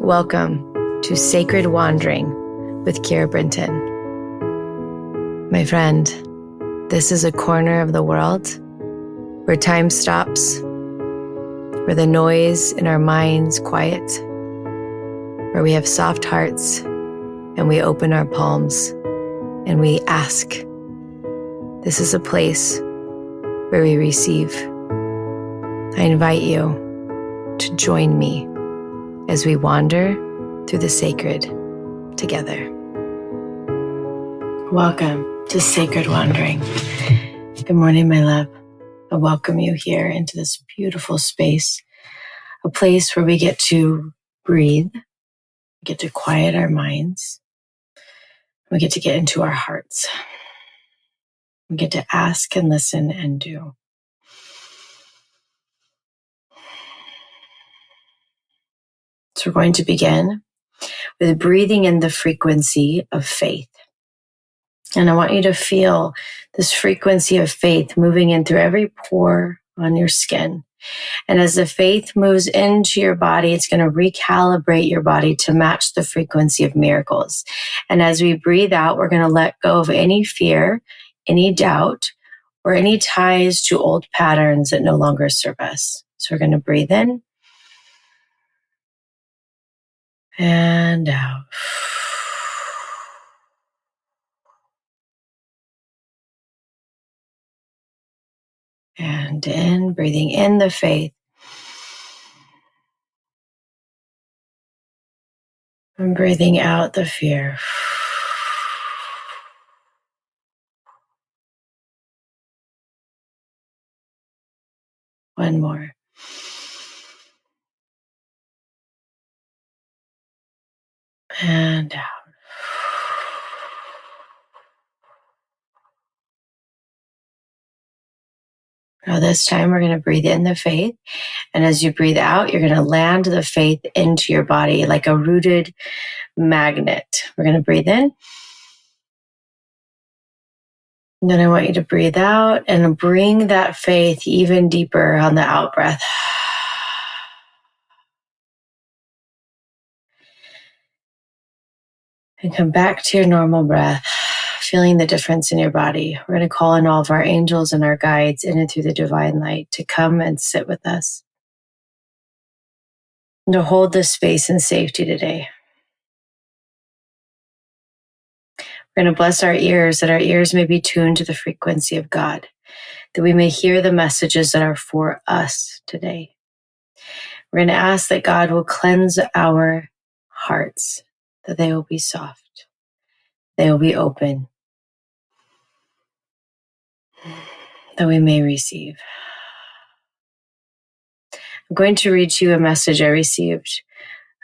Welcome to Sacred Wandering with Keira. My friend, this is a corner of the world where time stops, where the noise in our minds quiet, where we have soft hearts and we open our palms and we ask. This is a place where we receive. I invite you to join me as we wander through the sacred together. Welcome to Sacred Wandering. Good morning, my love. I welcome you here into this beautiful space, a place where we get to breathe, we get to quiet our minds, we get to get into our hearts. We get to ask and listen and do. So we're going to begin with breathing in the frequency of faith. And I want you to feel this frequency of faith moving in through every pore on your skin. And as the faith moves into your body, it's going to recalibrate your body to match the frequency of miracles. And as we breathe out, we're going to let go of any fear, any doubt, or any ties to old patterns that no longer serve us. So we're going to breathe in and out. And in, breathing in the faith. And breathing out the fear. One more. And out. Now this time we're going to breathe in the faith. And as you breathe out, you're going to land the faith into your body like a rooted magnet. We're going to breathe in. And then I want you to breathe out and bring that faith even deeper on the out breath. And come back to your normal breath, feeling the difference in your body. We're going to call in all of our angels and our guides in and through the divine light to come and sit with us. And to hold this space in safety today. We're going to bless our ears, that our ears may be tuned to the frequency of God, that we may hear the messages that are for us today. We're going to ask that God will cleanse our hearts, that they will be soft, they will be open, that we may receive. I'm going to read you a message I received,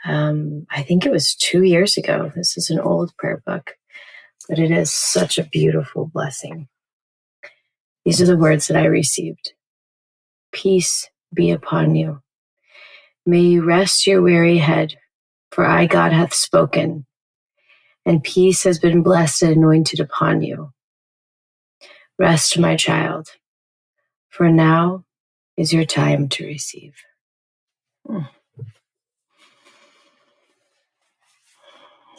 I think it was 2 years ago. This is an old prayer book, but it is such a beautiful blessing. These are the words that I received. Peace be upon you. May you rest your weary head, for I, God, hath spoken, and peace has been blessed and anointed upon you. Rest, my child, for now is your time to receive.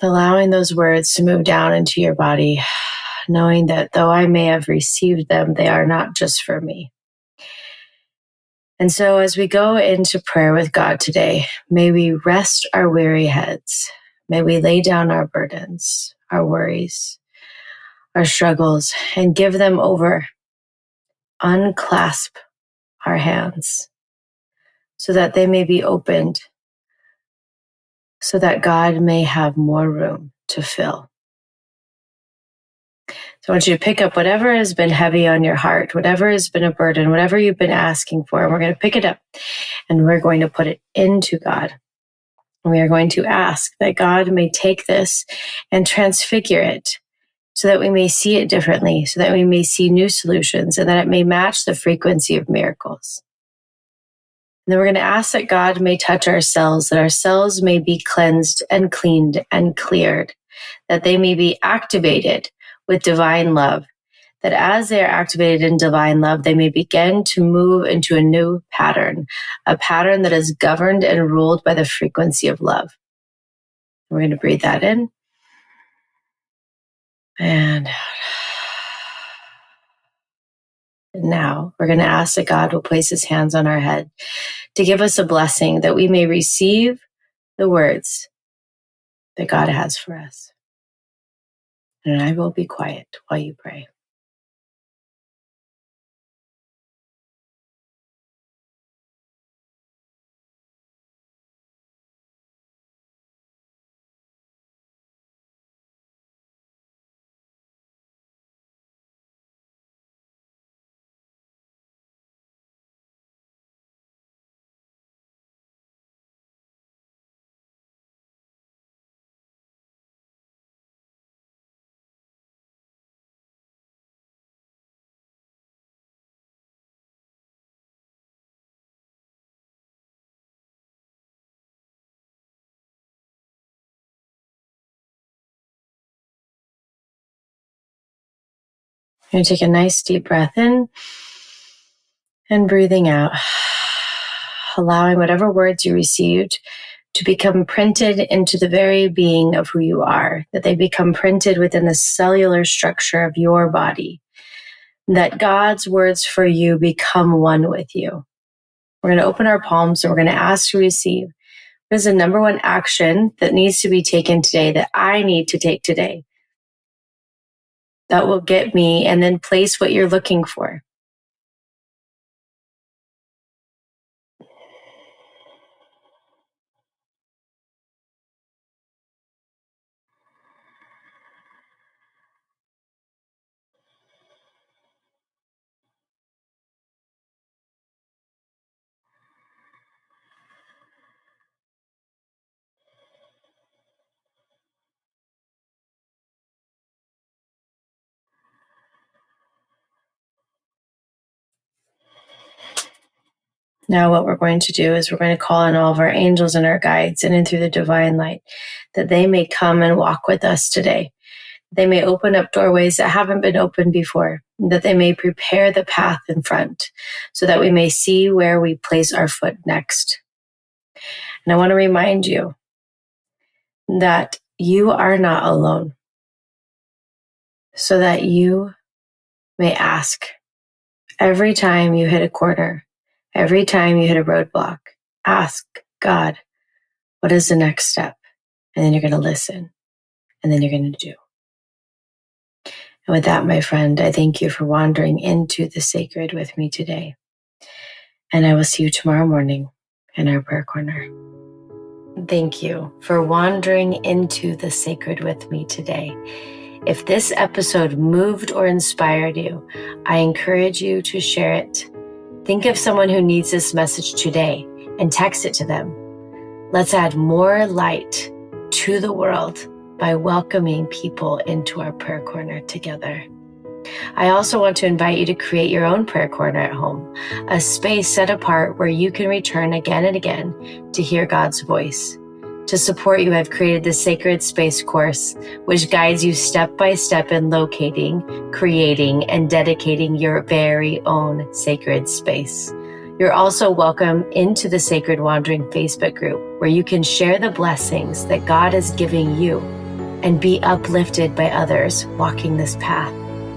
Allowing those words to move down into your body, knowing that though I may have received them, they are not just for me. And so as we go into prayer with God today, may we rest our weary heads. May we lay down our burdens, our worries, our struggles, and give them over. Unclasp our hands so that they may be opened, so that God may have more room to fill. So I want you to pick up whatever has been heavy on your heart, whatever has been a burden, whatever you've been asking for, and we're going to pick it up and we're going to put it into God. And we are going to ask that God may take this and transfigure it so that we may see it differently, so that we may see new solutions and that it may match the frequency of miracles. And then we're going to ask that God may touch our cells, that our cells may be cleansed and cleaned and cleared, that they may be activated with divine love, that as they are activated in divine love, they may begin to move into a new pattern, a pattern that is governed and ruled by the frequency of love. We're going to breathe that in and out. And now we're going to ask that God will place his hands on our head to give us a blessing that we may receive the words that God has for us. And I will be quiet while you pray. You're going to take a nice deep breath in and breathing out, allowing whatever words you received to become printed into the very being of who you are, that they become printed within the cellular structure of your body, that God's words for you become one with you. We're going to open our palms and we're going to ask to receive. What is the number one action that needs to be taken today, that I need to take today, that will get me, and then place what you're looking for. Now what we're going to do is we're going to call on all of our angels and our guides and in through the divine light, that they may come and walk with us today. They may open up doorways that haven't been opened before, that they may prepare the path in front so that we may see where we place our foot next. And I want to remind you that you are not alone, so that you may ask every time you hit a corner, every time you hit a roadblock, ask God, what is the next step? And then you're going to listen, and then you're going to do. And with that, my friend, I thank you for wandering into the sacred with me today. And I will see you tomorrow morning in our prayer corner. Thank you for wandering into the sacred with me today. If this episode moved or inspired you, I encourage you to share it. Think of someone who needs this message today and text it to them. Let's add more light to the world by welcoming people into our prayer corner together. I also want to invite you to create your own prayer corner at home, a space set apart where you can return again and again to hear God's voice. To support you, I've created the Sacred Space course, which guides you step by step in locating, creating, and dedicating your very own sacred space. You're also welcome into the Sacred Wandering Facebook group, where you can share the blessings that God is giving you and be uplifted by others walking this path.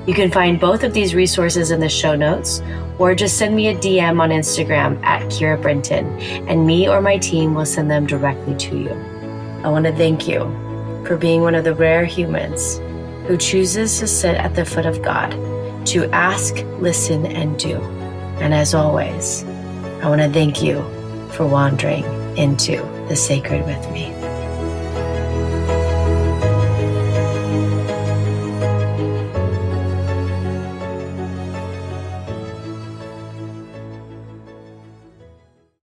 You can find both of these resources in the show notes, or just send me a DM on Instagram at Keira Brinton, and me or my team will send them directly to you. I want to thank you for being one of the rare humans who chooses to sit at the foot of God, to ask, listen, and do. And as always, I want to thank you for wandering into the sacred with me.